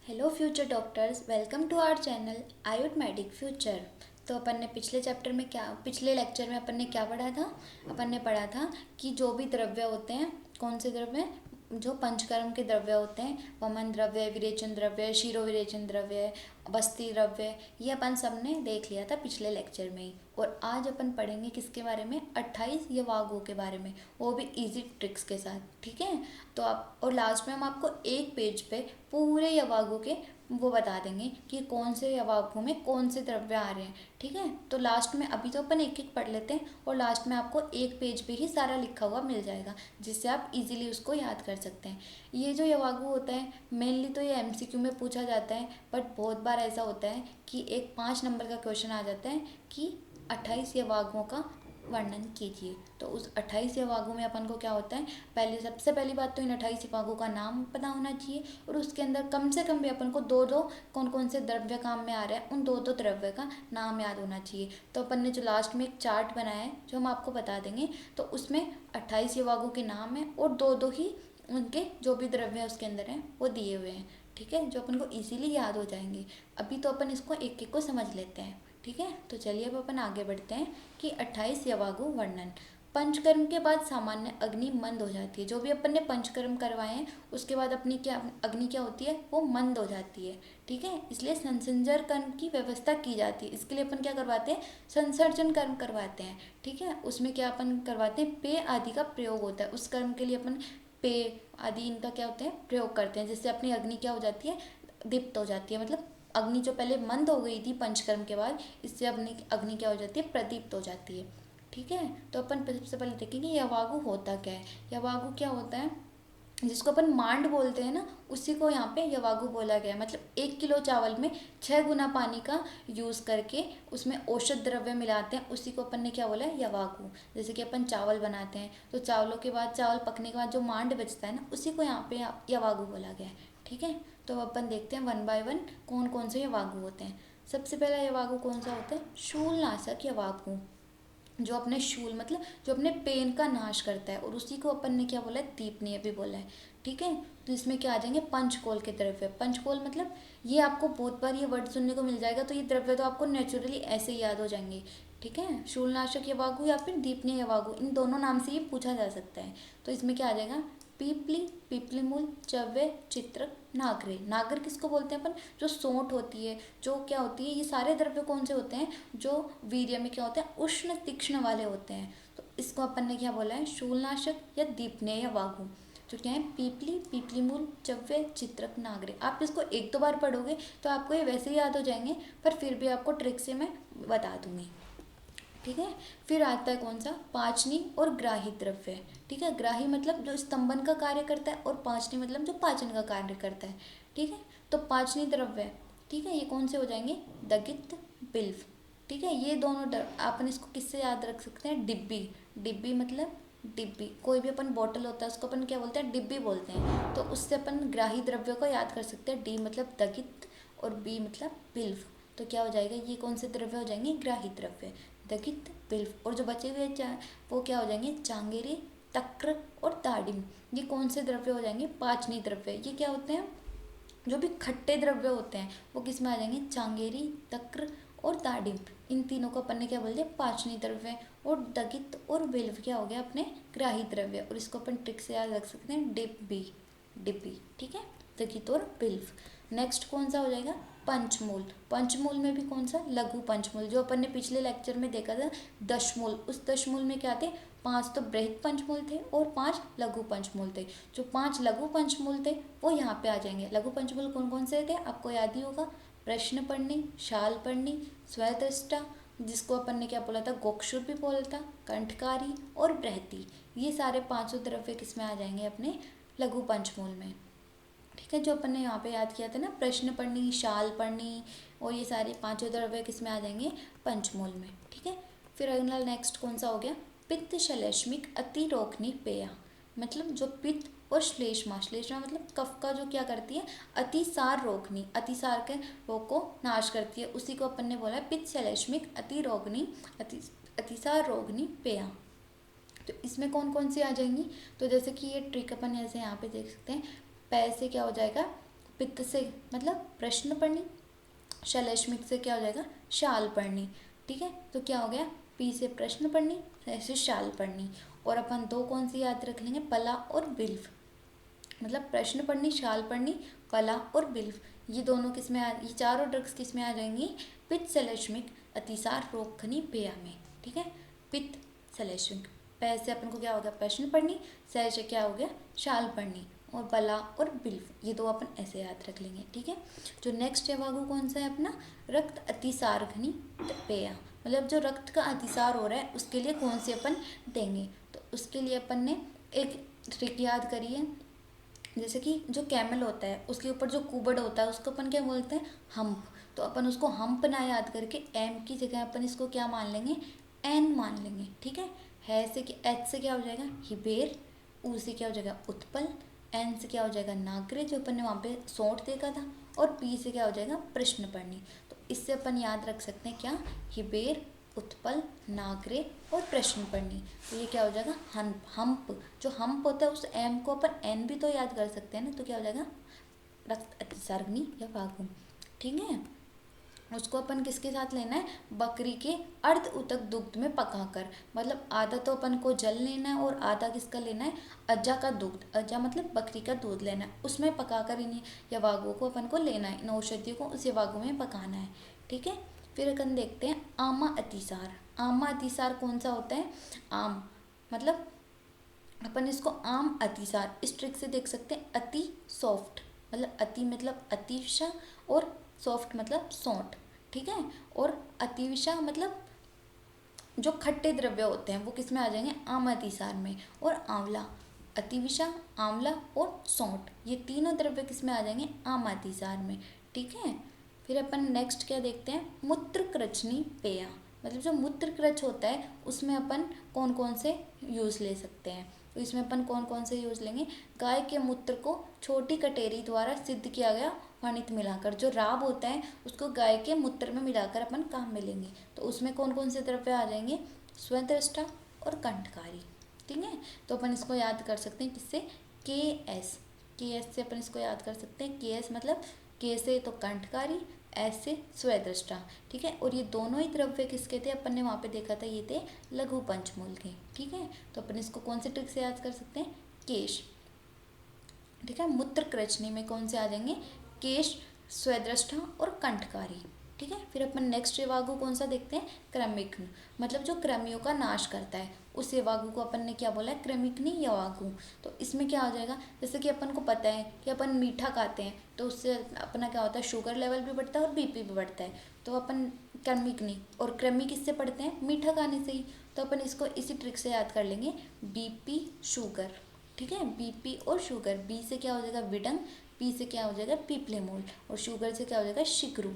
Hello future doctors, welcome to our channel Ayurvedic future. तो अपन ने पिछले लेक्चर में अपन ने क्या पढ़ा था। अपन ने पढ़ा था कि जो भी द्रव्य होते हैं, कौन से द्रव्य, जो पंचकर्म के द्रव्य होते हैं, वमन द्रव्य, विरेचन द्रव्य, शिरो विरेचन द्रव्य, बस्ती द्रव्य, ये अपन सब ने देख लिया था पिछले लेक्चर में ही। और आज अपन पढ़ेंगे किसके बारे में, 28 यवागुओं के बारे में, वो भी इजी ट्रिक्स के साथ। ठीक है, तो आप और लास्ट में हम आपको एक पेज पे पूरे यवागुओं के वो बता देंगे कि कौन से यवागुओं में कौन से द्रव्य आ रहे हैं। ठीक है, तो लास्ट में अभी तो अपन एक एक पढ़ लेते हैं और लास्ट में आपको एक पेज पे ही सारा लिखा हुआ मिल जाएगा, जिससे आप इजीली उसको याद कर सकते हैं। ये जो यवागु होता है, मेनली तो ये एमसीक्यू में पूछा जाता है, बट बहुत बार ऐसा होता है कि एक 5 नंबर का क्वेश्चन आ जाता है कि 28 यवागुओं का वर्णन कीजिए। तो उस 28 यवागुओं में अपन को क्या होता है, सबसे पहली बात तो इन 28 यवागुओं का नाम पता होना चाहिए, और उसके अंदर कम से कम भी अपन को दो दो कौन कौन से द्रव्य काम में आ रहे हैं, उन दो दो द्रव्य का नाम याद होना चाहिए। तो अपन ने जो लास्ट में एक चार्ट बनाया है जो हम आपको बता देंगे, तो उसमें 28 यवागुओं के नाम है और दो दो ही उनके जो भी द्रव्य उसके अंदर हैं वो दिए हुए हैं। ठीक है, जो अपन को इजीली याद हो जाएंगे। अभी तो अपन इसको एक एक को समझ लेते हैं। ठीक है, तो चलिए अब अपन आगे बढ़ते हैं कि 28 यवागु वर्णन। पंचकर्म के बाद सामान्य अग्नि मंद हो जाती है। जो भी अपन ने पंचकर्म करवाए हैं उसके बाद अपनी अग्नि क्या होती है, वो मंद हो जाती है। ठीक है, इसलिए संसर्जन कर्म की व्यवस्था की जाती है। इसके लिए अपन क्या करवाते हैं, संसर्जन कर्म करवाते हैं। ठीक है, उसमें क्या अपन करवाते हैं, पेय आदि का प्रयोग होता है। उस कर्म के लिए अपन पेय आदि इनका क्या होते हैं, प्रयोग करते हैं, जिससे अपनी अग्नि क्या हो जाती है, दीप्त हो जाती है। मतलब अग्नि जो पहले मंद हो गई थी पंचकर्म के बाद, इससे अपनी अग्नि क्या हो जाती है, प्रदीप्त हो जाती है। ठीक है, तो अपन सबसे पहले देखेंगे यवागु होता क्या है। यवागु क्या होता है, जिसको अपन मांड बोलते हैं ना, उसी को यहाँ पे यवागु बोला गया है। मतलब 1 किलो चावल में 6 गुना पानी का यूज़ करके उसमें औषध द्रव्य मिलाते हैं, उसी को अपन ने क्या बोला है, यवागु। जैसे कि अपन चावल बनाते हैं तो चावलों के बाद, चावल पकने के बाद जो मांड बचता है ना, उसी को यहाँ पे यवागु बोला गया है। ठीक है, तो अपन देखते हैं वन बाय वन कौन कौन से यवागु होते हैं। सबसे पहला यवागु कौन सा होता है, शूलनाशक यवागु। जो अपने शूल मतलब जो अपने पेन का नाश करता है, और उसी को अपन ने क्या बोला है, दीपनीय भी बोला है। ठीक है, तो इसमें क्या आ जाएंगे, पंचकोल के द्रव्य। पंचकोल मतलब ये आपको बहुत बार ये वर्ड सुनने को मिल जाएगा, तो ये द्रव्य तो आपको नेचुरली ऐसे ही याद हो जाएंगे। ठीक है, शूलनाशक यवागु या फिर दीपनीय यवागु, इन दोनों नाम से ये पूछा जा सकता है। तो इसमें क्या आ जाएगा, पीपली, पीपली मूल, चव्य, चित्रक, नागरे। नागर किसको बोलते हैं अपन, जो सोंठ होती है, जो क्या होती है, ये सारे द्रव्य कौन से होते हैं, जो वीर्य में क्या होते हैं, उष्ण तीक्ष्ण वाले होते हैं। तो इसको अपन ने क्या बोला है, शूलनाशक या दीपनेय वागु। जो क्या है, पीपली, पीपली मूल, चव्य, चित्रक, नागरे। आप इसको एक दो बार पढ़ोगे तो आपको ये वैसे ही याद हो जाएंगे, पर फिर भी आपको ट्रिक से मैं बता दूंगी। ठीक है, फिर आता है कौन सा, पाचनी और ग्राही द्रव्य। ठीक है, ग्राही मतलब जो स्तंभन का कार्य करता है, और पाचनी मतलब जो पाचन का कार्य करता है। ठीक है, तो पाचनी द्रव्य, ठीक है, ये कौन से हो जाएंगे, दगित, बिल्व। ठीक है, ये दोनों अपन इसको किससे याद रख सकते हैं, डिब्बी। डिब्बी मतलब डिब्बी, कोई भी अपन बॉटल होता है उसको अपन क्या बोलते हैं, डिब्बी बोलते हैं। तो उससे अपन ग्राही द्रव्य को याद कर सकते हैं। डी मतलब दगित और बी मतलब बिल्व। तो क्या हो जाएगा, ये कौन से द्रव्य हो जाएंगे, ग्राही द्रव्य, दगित, बिल्व। और जो बचे हुए वो क्या हो जाएंगे, चांगेरी, तक्र और दाडिम। ये कौन से द्रव्य हो जाएंगे, पाचनी द्रव्य। ये क्या होते हैं, जो भी खट्टे द्रव्य होते हैं वो किस में आ जाएंगे, चांगेरी, तक्र और दाडिम। इन तीनों को अपन ने क्या बोल दिया, पाचनी द्रव्य। और दगित और बिल्व क्या हो गया, अपने ग्राही द्रव्य। और इसको अपन ट्रिक से याद रख सकते हैं, डिब्बी, डिब्बी। ठीक है, दगित और बिल्व। नेक्स्ट कौन सा हो जाएगा, पंचमूल। पंचमूल में भी कौन सा, लघु पंचमूल। जो अपन ने पिछले लेक्चर में देखा था दशमूल, उस दशमूल में क्या थे, 5 तो बृहद पंचमूल थे और 5 लघु पंचमूल थे। जो 5 लघु पंचमूल थे वो यहाँ पे आ जाएंगे। लघु पंचमूल कौन कौन से थे, आपको याद ही होगा, प्रश्न पढ़नी, शाल पढ़नी, स्वदृष्टा, जिसको अपन ने क्या बोला था, गोक्षुर भी बोला था, कंठकारी और बृहति। ये सारे 500 द्रव्य किस में आ जाएंगे, अपने लघु पंचमूल में। ठीक है, जो अपन ने यहाँ पे याद किया था ना, प्रश्न पढ़नी, शाल पढ़नी, और ये सारे 500 द्रव्य किस में आ जाएंगे, पंचमूल में। ठीक है, फिर अगला नेक्स्ट कौन सा हो गया, पित्त श्लेष्मिक अतिरोकनी पेया। मतलब जो पित्त और श्लेष्मा, श्लेष्मा मतलब कफ का जो क्या करती है, अतिसार रोकनी, अतिसार के रोग को नाश करती है, उसी को अपन ने बोला है पित्त श्लेष्मिक अतिरोगनी, अतिसार रोगनी पेया। तो इसमें कौन कौन सी आ जाएंगी, तो जैसे कि ये ट्रिक अपन ऐसे यहाँ पे देख सकते हैं, पै से क्या हो जाएगा, पित्त से मतलब प्रश्न पढ़नी, शलैष्मिक से क्या हो जाएगा, शाल पढ़नी। ठीक है, तो क्या हो गया, पी से प्रश्न पढ़नी, ऐसे शाल पढ़नी। और अपन दो कौन सी याद रख लेंगे, पला और बिल्व। मतलब प्रश्न पढ़नी, शाल पढ़नी, पला और बिल्व। ये दोनों किस में ये चारों ड्रग्स किस में आ जाएंगी, पित्त शलैष्मिक अतिसार रोगखनी पेय में। ठीक है, पित्त शलैष्मिक, पै से अपन को क्या हो गया, प्रश्न पढ़नी, सै से क्या हो गया, शाल पढ़नी, और पला और बिल्व, ये दो अपन ऐसे याद रख लेंगे। ठीक है, जो नेक्स्ट है वागु कौन सा है अपना, रक्त अतिसारघनी पेय। मतलब जो रक्त का अतिसार हो रहा है उसके लिए कौन सी अपन देंगे, तो उसके लिए अपन ने एक ट्रिक याद करी है। जैसे कि जो कैमल होता है उसके ऊपर जो कुबड़ होता है उसको अपन क्या बोलते हैं, हम्प। तो अपन उसको हम्प ना याद करके एम की जगह अपन इसको क्या मान लेंगे, एन मान लेंगे। ठीक है से एच से क्या हो जाएगा, हिबेर, ऊ से क्या हो जाएगा, उत्पल, एन से क्या हो जाएगा, नागरे, जो अपन ने वहाँ पे सोंठ देखा था, और पी से क्या हो जाएगा, प्रश्न पढ़नी। तो इससे अपन याद रख सकते हैं क्या, हिबेर, उत्पल, नागरे और प्रश्न पढ़नी। तो ये क्या हो जाएगा, हम्प। जो हम्प होता है उस एम को अपन एन भी तो याद कर सकते हैं ना, तो क्या हो जाएगा, रक्त अतिसारग्नि या वागु। ठीक है, उसको अपन किसके साथ लेना है, बकरी के अर्ध उतक दुग्ध में पकाकर। मतलब आधा तो अपन को जल लेना है और आधा किसका लेना है, अज्जा का दुग्ध, अज्जा मतलब बकरी का दूध लेना है, उसमें पकाकर इन्हें यवागुओं को अपन को लेना है, इन औषधियों को उस यवागु में पकाना है। ठीक है, फिर अपन देखते हैं आमा अतिसार। आमा अतिसार कौन सा होता है, आम मतलब अपन इसको आम अतिसार इस ट्रिक से देख सकते हैं, अति सॉफ्ट मतलब अति मतलब अतिविषा, और सॉफ्ट मतलब सौंठ। ठीक है, और अतिविषा मतलब जो खट्टे द्रव्य होते हैं वो किस में आ जाएंगे, आम अतिसार में। और आंवला, अतिविषा, आंवला और सौंठ, ये तीनों द्रव्य किस में आ जाएंगे, आम अतिसार में। ठीक है, फिर अपन नेक्स्ट क्या देखते हैं, मूत्र कृच्छनी पेय। मतलब जो मूत्र कृच्छ होता है उसमें अपन कौन कौन से यूज़ ले सकते हैं, तो इसमें अपन कौन कौन से यूज़ लेंगे, गाय के मूत्र को छोटी कटेरी द्वारा सिद्ध किया गया फणित मिलाकर, जो राब होता है उसको गाय के मूत्र में मिलाकर अपन काम में लेंगे। तो उसमें कौन कौन से द्रव्य आ जाएंगे, स्वदृष्टा और कंठकारी। ठीक है, तो अपन इसको याद कर सकते हैं किससे, के एस, के एस से अपन इसको याद कर सकते हैं। के एस मतलब के से तो कंठकारी, एस से स्वदृष्टा। ठीक है, और ये दोनों ही द्रव्य किसके थे, अपन ने वहाँ पे देखा था ये थे लघु पंचमूल के। ठीक है, तो अपन इसको कौन से ट्रिक से याद कर सकते हैं, केश। ठीक है, मूत्र कृच्छनी में कौन से आ जाएंगे, केश, स्वदृष्टा और कंठकारी। ठीक है, फिर अपन नेक्स्ट यवागु कौन सा देखते हैं, क्रमिघ्न। मतलब जो कृमियों का नाश करता है उस यवागु को अपन ने क्या बोला है, क्रमिघ्नि यवागु। तो इसमें क्या हो जाएगा, जैसे कि अपन को पता है कि अपन मीठा खाते हैं तो उससे अपना क्या होता है, शुगर लेवल भी बढ़ता है और बीपी भी बढ़ता है। तो अपन क्रमिघ्नि और कृमि किससे पढ़ते हैं, मीठा खाने से ही। तो अपन इसको इसी ट्रिक से याद कर लेंगे, बीपी शुगर। ठीक है, बीपी और शुगर, बी से क्या हो जाएगा, विडंग, पी से क्या हो जाएगा, पीप्लेमोल, और शुगर से क्या हो जाएगा, शिग्रू।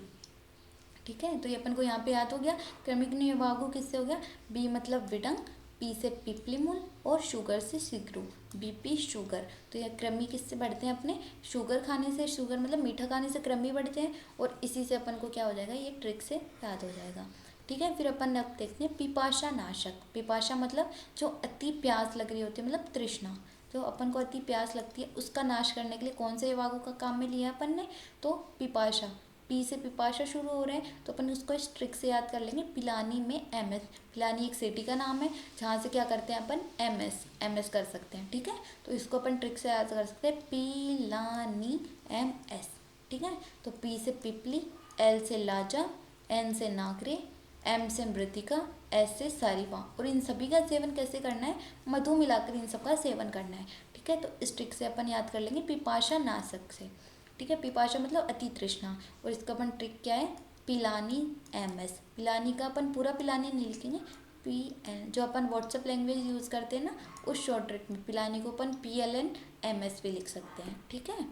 ठीक है, तो ये अपन को यहाँ पे याद हो गया, क्रमिघ्नि यवागु किससे हो गया, बी मतलब विडंग, पी से पीप्लेमोल और शुगर से शिग्रू, बीपी शुगर। तो ये क्रमि किससे बढ़ते हैं अपने, शुगर खाने से, शुगर मतलब मीठा खाने से क्रमि बढ़ते हैं, और इसी से अपन को क्या हो जाएगा, ये ट्रिक से याद हो जाएगा। ठीक है, फिर अपन अब देखते हैं पिपाशा नाशक। पिपाशा मतलब जो अति प्यास लग रही होती है, मतलब तृष्णा, जो अपन को अति प्यास लगती है उसका नाश करने के लिए कौन से यवागु का काम में लिया अपन ने, तो पिपाशा, पी से पिपाशा शुरू हो रहे हैं तो अपन उसको इस ट्रिक से याद कर लेंगे, पिलानी में एम एस। पिलानी एक सिटी का नाम है जहाँ से क्या करते हैं अपन, एम एस कर सकते हैं। ठीक है, तो इसको अपन ट्रिक से याद कर सकते हैं, पिलानी एम एस। ठीक है, तो पी से पिपली, एल से लाजा, एन से नागरे, एम से मृतिका, एस से सारिवा, और इन सभी का सेवन कैसे करना है, मधु मिलाकर इन सब का सेवन करना है। ठीक है, तो इस ट्रिक से अपन याद कर लेंगे पिपाशा नाशक से। ठीक है, पिपाशा मतलब अति तृष्णा, और इसका अपन ट्रिक क्या है, पिलानी एम एस। पिलानी का अपन पूरा पिलानी नहीं लिखेंगे, पी एन, जो अपन व्हाट्सएप लैंग्वेज यूज़ करते हैं ना उस शॉर्ट ट्रिक में पिलानी को अपन PLN MS भी लिख सकते हैं। ठीक है,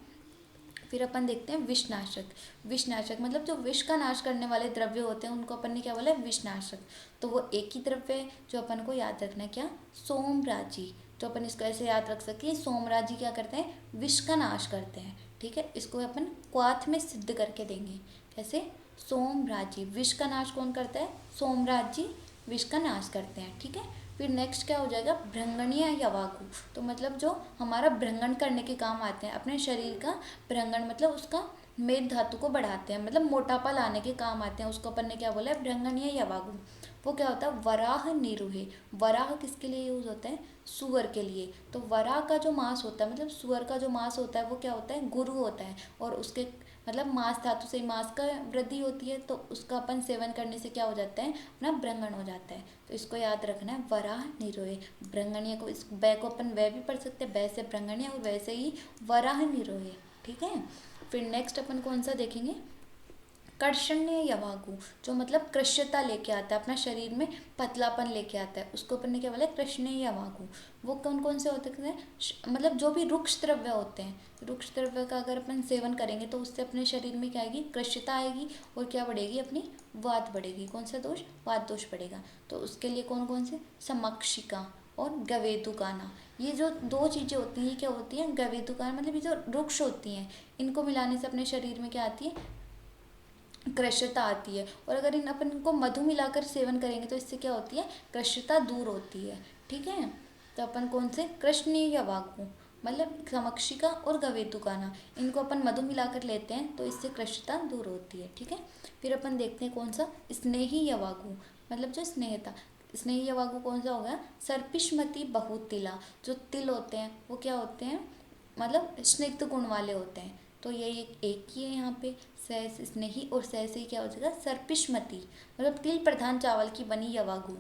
फिर अपन देखते हैं विषनाशक। विषनाशक मतलब जो विष का नाश करने वाले द्रव्य होते हैं उनको अपन ने क्या बोला है, विषनाशक। तो वो एक ही द्रव्य है जो अपन को याद रखना है, क्या, सोमराजी। तो अपन इसको ऐसे याद रख सकते हैं, सोमराजी क्या करते हैं, विष का नाश करते हैं। ठीक है, इसको अपन क्वाथ में सिद्ध करके देंगे, कैसे, सोमराजी, विष का नाश कौन करता है, सोमराजी विष का नाश करते हैं। ठीक है, फिर नेक्स्ट क्या हो जाएगा, भ्रंगणीय यवागु। तो मतलब जो हमारा भ्रंगण करने के काम आते हैं, अपने शरीर का भ्रंगण मतलब उसका मेद धातु को बढ़ाते हैं, मतलब मोटापा लाने के काम आते हैं, उसको अपन ने क्या बोला है, भ्रंगणीय यवागु। वो क्या होता है, वराह निरुहे। वराह किसके लिए यूज होता है, सुअर के लिए। तो वराह का जो मांस होता है, मतलब सुअर का जो मांस होता है वो क्या होता है, गुरु होता है, और उसके मतलब मांस धातु से मांस का वृद्धि होती है, तो उसका अपन सेवन करने से क्या हो जाता है, अपना भ्रंगण हो जाता है। तो इसको याद रखना है, वराह निरोहे। भ्रंगणीय को, इस बै को अपन वै भी पढ़ सकते हैं, बै से भ्रंगणीय और वैसे ही वराह निरोहे। ठीक है। फिर नेक्स्ट अपन कौन सा देखेंगे, कर्षण्य यवागु। जो मतलब कृश्यता लेके आता है, अपना शरीर में पतलापन लेके आता है, उसको अपन ने क्या बोला, कृष्णीय यवागु। वो कौन कौन से होते हैं, मतलब जो भी रुक्ष द्रव्य होते हैं, रुक्ष द्रव्य का अगर अपन सेवन करेंगे तो उससे अपने शरीर में क्या आएगी, कृश्यता आएगी, और क्या बढ़ेगी, अपनी वात बढ़ेगी। कौन सा दोष, वात दोष बढ़ेगा। तो उसके लिए कौन कौन से, समक्षिका और गवेदुकाना। ये जो दो चीज़ें होती हैं, ये क्या होती हैं, गवेदुकाना मतलब ये जो रुक्ष होती हैं, इनको मिलाने से अपने शरीर में क्या आती है, कृश्यता आती है। और अगर इन अपन को मधु मिलाकर सेवन करेंगे तो इससे क्या होती है, कृश्यता दूर होती है। ठीक है। तो अपन कौन से, कृष्णीय यवागु मतलब समक्षिका और गवेतुकाना, इनको अपन मधु मिलाकर लेते हैं तो इससे कृश्यता दूर होती है। ठीक है। फिर अपन देखते हैं कौन सा, स्नेही यवागु, मतलब जो स्नेहता। स्नेही यवागु कौन सा होगा, सर्पिष्मति बहुतिला। जो तिल होते हैं वो क्या होते हैं, मतलब स्निग्ध गुण वाले होते हैं। तो ये एक ही है यहाँ पे, सहस स्नेही, और सहस ही क्या हो जाएगा, सर्पिष्मति, मतलब तिल प्रधान चावल की बनी यवागु।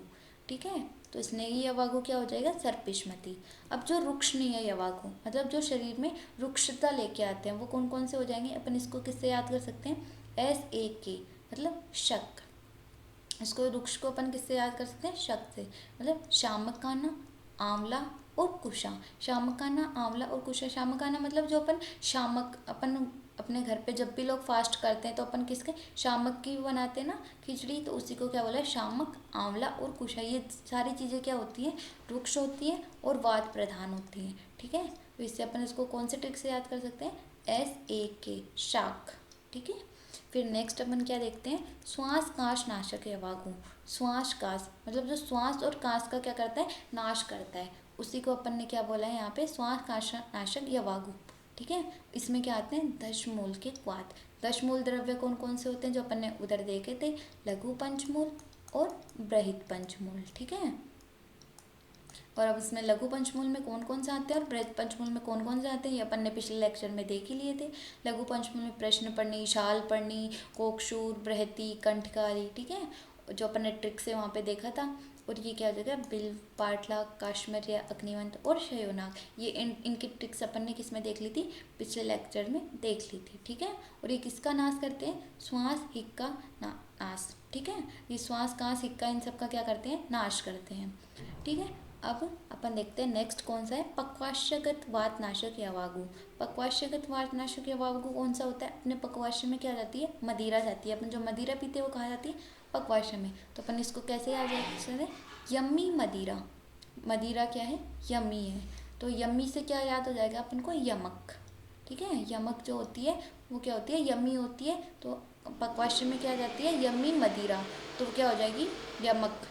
ठीक है। तो स्नेही यवागु क्या हो जाएगा, सर्पिष्मति। अब जो रुक्षणीय यवागु, मतलब जो शरीर में रुक्षता लेके आते हैं, वो कौन कौन से हो जाएंगे, अपन इसको किससे याद कर सकते हैं, SAK मतलब शक। इसको रुक्ष को अपन किससे याद कर सकते हैं, शक से, मतलब शामकाना, आंवला और कुशा। शामकाना, आंवला और कुशा। शामकाना मतलब जो अपन शामक, अपन अपने घर पे जब भी लोग फास्ट करते हैं तो अपन किसके, शामक की बनाते हैं ना खिचड़ी, तो उसी को क्या बोला है, शामक, आंवला और कुशा। ये सारी चीज़ें क्या होती हैं, रुक्ष होती हैं और वात प्रधान होती हैं। ठीक है। तो इससे अपन इसको कौन से ट्रिक से याद कर सकते हैं, SAK शाक। ठीक है। फिर नेक्स्ट अपन क्या देखते हैं, श्वास काश नाशक यवागु। श्वास काश मतलब जो श्वास और काश का क्या करता है, नाश करता है, उसी को अपन ने क्या बोला है यहाँ पे, श्वास काश नाशक यवागु। ठीक है। इसमें क्या आते हैं, दशमूल के क्वाथ। दशमूल द्रव्य कौन कौन से होते हैं, जो अपन ने उधर देखे थे, लघु पंचमूल और बृहद पंचमूल। ठीक है। और अब इसमें लघु पंचमूल में कौन कौन से आते हैं और बृहद पंचमूल में कौन कौन से आते हैं, ये अपन ने पिछले लेक्चर में देख ही लिए थे। लघु पंचमूल में प्रश्न पढ़नी, शाल पढ़नी, कोकशूर, बृहति, कंठकारी। ठीक है। जो अपन ने ट्रिक से वहाँ पे देखा था। और ये क्या हो जाएगा, बिल, पाटला, काश्मीर, अग्निवंत और शयोनाग। ये इनकी ट्रिक्स अपन ने किस में देख ली थी, पिछले लेक्चर में देख ली थी। ठीक है। और ये किसका नाश करते हैं, श्वास, हिक्का, नाश। ठीक है। ये श्वास, काश, हिक्का इन सब का क्या करते हैं, नाश करते हैं। ठीक है। अब अपन देखते हैं नेक्स्ट कौन सा है, पक्वाश्यगत वातनाशक यवागु। पक्वाश्यगत वातनाशक यवागु कौन सा होता है, अपने पक्वाश्य में क्या जाती है, मदिरा जाती है। अपन जो मदिरा पीते हैं वो कहाँ जाती है, पक्वाश्य में। तो अपन इसको कैसे याद रख सकते हैं, यम्मी मदिरा। मदिरा क्या है, यम्मी है। तो यम्मी से क्या याद हो जाएगा अपन को, यमक। ठीक है। यमक जो होती है वो क्या होती है, यम्मी होती है। तो पक्वाश्य में क्या जाती है, यम्मी मदिरा, तो क्या हो जाएगी, यमक।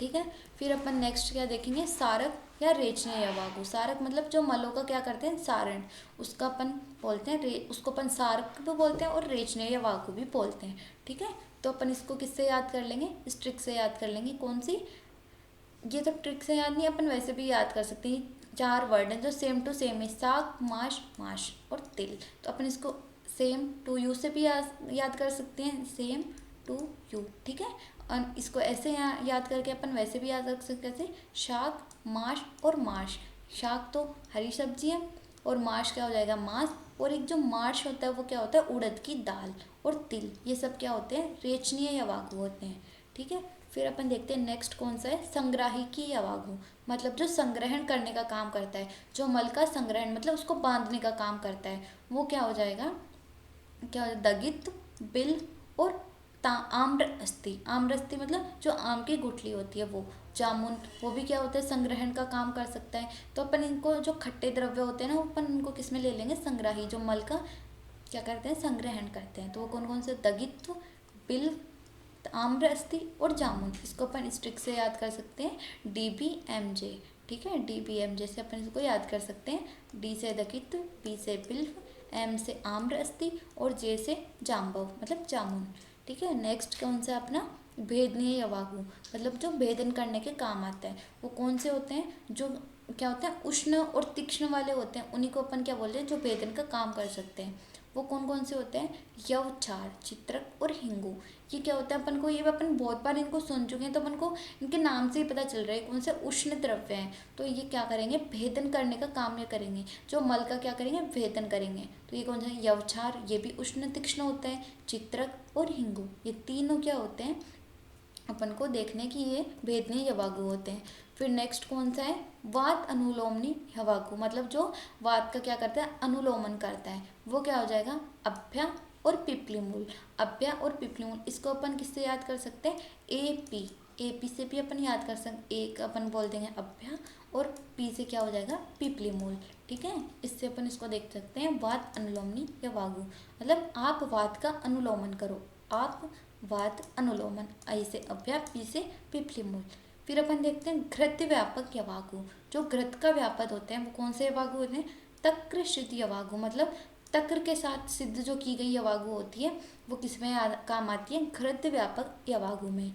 ठीक है। फिर अपन नेक्स्ट क्या देखेंगे, सारक या रेचनीय यवागु। सारक मतलब जो मलों का क्या करते हैं, सारण, उसका अपन बोलते हैं, उसको अपन सारक भी बोलते हैं और रेचनीय यवागु भी बोलते हैं। ठीक है। तो अपन इसको किससे याद कर लेंगे, इस ट्रिक से याद कर लेंगे। कौन सी, ये तो ट्रिक से याद नहीं, अपन वैसे भी याद कर सकते हैं। 4 वर्ड हैं जो सेम टू सेम है, साग, माश, माश और तिल। तो अपन इसको सेम टू यू से भी याद कर सकते हैं, सेम टू यू। ठीक है। और इसको ऐसे याद करके अपन वैसे भी याद रख सकते हैं, शाक, माश और माश। शाक तो हरी सब्जी है और माश क्या हो जाएगा, मांस। और एक जो माश होता है वो क्या होता है, उड़द की दाल। और तिल, ये सब क्या होते हैं, रेचनीय यवागु होते हैं। ठीक है। फिर अपन देखते हैं नेक्स्ट कौन सा है, संग्राहिकी यवागु। मतलब जो संग्रहण करने का काम करता है, जो मल का संग्रहण मतलब उसको बांधने का काम करता है, वो क्या हो जाएगा, क्या हो जाएगा, दगित, बिल और आम्रस्ती। आम्रस्ती मतलब जो आम की गुठली होती है, वो जामुन, वो भी क्या होता है, संग्रहण का काम कर सकता है। तो अपन इनको जो खट्टे द्रव्य होते हैं ना, अपन इनको किस में ले लेंगे, संग्राही, जो मल का क्या करते हैं, संग्रहण करते हैं। तो वो कौन कौन से, दगित्व, बिल, आम्र अस्थि और जामुन, इसको अपन इस ट्रिक से याद कर सकते हैं, DBMJ। ठीक है, DBMJ से अपन इसको याद कर सकते हैं। D से दकित, B से बिल्व, M से आम्र अस्थि और J से जाम्बव मतलब जामुन। ठीक है, नेक्स्ट कौन सा अपना भेदनीय यवागु, मतलब जो भेदन करने के काम आता है। वो कौन से होते हैं, जो क्या होता है उष्ण और तीक्ष्ण वाले होते हैं, उन्हीं को अपन क्या बोलते हैं, जो भेदन का काम कर सकते हैं। वो कौन कौन से होते हैं, यवक्षार, चित्रक और हिंगू। ये क्या होता है, अपन को ये अपन बहुत बार इनको सुन चुके हैं, तो अपन को इनके नाम से ही पता चल रहा है कौन से उष्ण द्रव्य हैं। तो ये क्या करेंगे, भेदन करने का काम ये करेंगे, जो मल का क्या करेंगे, भेदन करेंगे। तो ये कौन सा है, यवक्षार, ये भी उष्ण तीक्ष्ण होता है, चित्रक और हिंगू, ये तीनों क्या होते हैं, अपन को देखने की ये भेदनीय यवागु होते हैं। फिर नेक्स्ट कौन सा है, वात अनुलोमनी यवागु, मतलब जो वात का क्या करता है, अनुलोमन करता है। वो क्या हो जाएगा, अभ्या और पिपलीमूल। अभ्या और पिपलीमूल, इसको अपन किससे याद कर सकते हैं, AP। AP से भी अपन याद कर सकते, एक अपन बोल देंगे अभ्या और P से क्या हो जाएगा, पिपलीमूल। ठीक है, इससे अपन इसको देख सकते हैं, वात अनुलोमनी यवागु, मतलब आप वात का अनुलोमन करो, आप वात अनुलोमन, आई से अभ्या, पी से पिपलीमूल। फिर अपन देखते हैं घृत व्यापक यवागु, जो घृत का व्यापक होते हैं वो कौन से यवागु होते हैं, तक्र सिद्ध यवागु, मतलब तक्र के साथ सिद्ध जो की गई यवागु होती है वो किसमें काम आती है, घृत व्यापक यवागु में।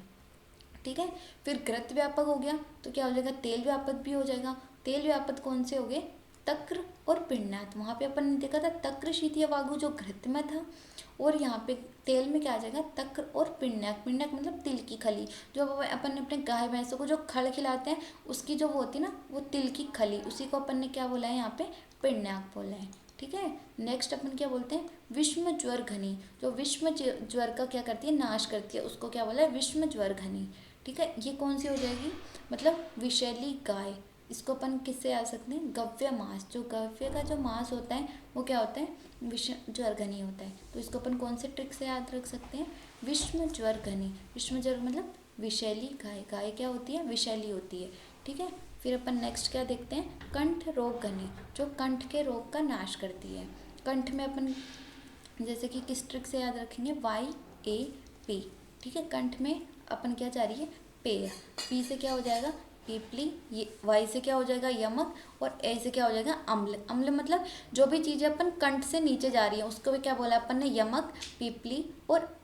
ठीक है, फिर घृत व्यापक हो गया तो क्या हो जाएगा, तेल व्यापक भी हो जाएगा। तेल व्यापक कौन से हो गए, तक्र और पिण्डात। वहाँ पे अपन ने देखा था तक्र शीत यवागु जो घृत में था, और यहाँ पे तेल में क्या आ जाएगा, तक्र और पिण्डक। पिण्डक मतलब तिल की खली, जो अपन अपने गाय भैंसों को जो खल खिलाते हैं उसकी जो वो होती है ना, वो तिल की खली, उसी को अपन ने क्या बोला है यहाँ पे, पिण्डक बोला है। ठीक है, नेक्स्ट अपन क्या बोलते हैं, विषम ज्वर घनी, जो विषम ज्वर का क्या करती है, नाश करती है, उसको क्या बोला है, विषम ज्वर घनी। ठीक है, ये कौन सी हो जाएगी, मतलब विषैली गाय। इसको अपन किससे आ सकते हैं, गव्य मांस, जो गव्य का जो मांस होता है वो क्या होता है, विषम ज्वरघनी होता है। तो इसको अपन कौन से ट्रिक से याद रख सकते हैं, विषम ज्वरघनी। विषम ज्वर मतलब विषैली गाय, गाय क्या होती है, विषैली होती है। ठीक है, फिर अपन नेक्स्ट क्या देखते हैं, कंठ रोग घनी, जो कंठ के रोग का नाश करती है। कंठ में अपन जैसे कि किस ट्रिक से याद रखेंगे, YAP। ठीक है, कंठ में अपन क्या जा रही है, पेय। P से क्या हो जाएगा, पीपली, ये Y से क्या हो जाएगा, यमक, और A से क्या हो जाएगा, अम्ल। अम्ल मतलब जो भी चीज़ें अपन कंठ से नीचे जा रही है उसको भी क्या बोला अपन ने, यमक, पीपली और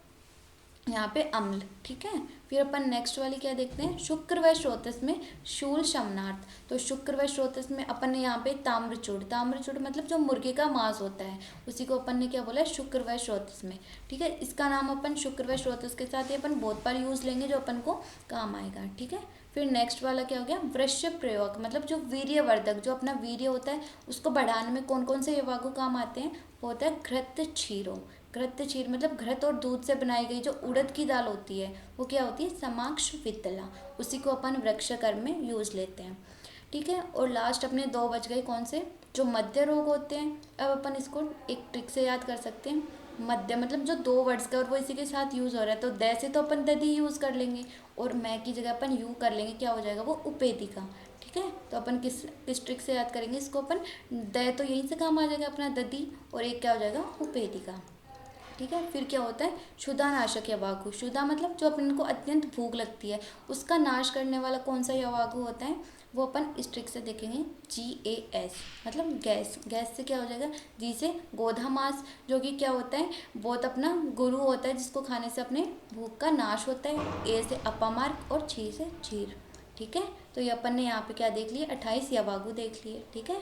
यहाँ पे अम्ल। ठीक है, फिर अपन नेक्स्ट वाली क्या देखते हैं, शुक्र व स्रोतस में शूल शमनार्थ। तो शुक्र व स्रोतस में अपन ने यहाँ पे ताम्रचूड़, ताम्रचूड़ मतलब जो मुर्गे का मांस होता है उसी को अपन ने क्या बोला है, शुक्र व स्रोतस में। ठीक है, इसका नाम अपन शुक्र व स्रोतस के साथ ही अपन बहुत बार यूज़ लेंगे, जो अपन को काम आएगा। ठीक है, फिर नेक्स्ट वाला क्या हो गया, वृश्य प्रयोग, मतलब जो वीर्यवर्धक, जो अपना वीर्य होता है उसको बढ़ाने में कौन कौन से यवागु काम आते हैं, वो होता है घृत क्षीरो। घृत क्षीर मतलब घृत और दूध से बनाई गई जो उड़द की दाल होती है वो क्या होती है, समाक्ष वित्तला, उसी को अपन वृक्षकर्म में यूज लेते हैं। ठीक है, और लास्ट अपने दो बच गए, कौन से, जो मध्य रोग होते हैं। अब अपन इसको एक ट्रिक से याद कर सकते हैं, मध्य मतलब जो दो वर्ड्स का और वो इसी के साथ यूज़ हो रहा है, तो द से तो अपन दधी यूज़ कर लेंगे और मैं की जगह अपन यू कर लेंगे, क्या हो जाएगा वो, उपेदिका। ठीक है, तो अपन किस ट्रिक से याद करेंगे इसको, अपन द तो यहीं से काम आ जाएगा अपना दधी, और एक क्या हो जाएगा, उपेदिका। ठीक है, फिर क्या होता है, क्षुधानाशक यवागु। क्षुधा मतलब जो अपन को अत्यंत भूख लगती है उसका नाश करने वाला कौन सा यवागु होता है, वो अपन इस ट्रिक से देखेंगे, GAS मतलब गैस। गैस से क्या हो जाएगा, G से गोधा मांस, जो कि क्या होता है, बहुत अपना गुरु होता है जिसको खाने से अपने भूख का नाश होता है। A से अपमार्ग और छी से क्षीर। ठीक है, तो ये अपन ने यहाँ पे क्या देख लिया, 28 यवागु देख लिए। ठीक है।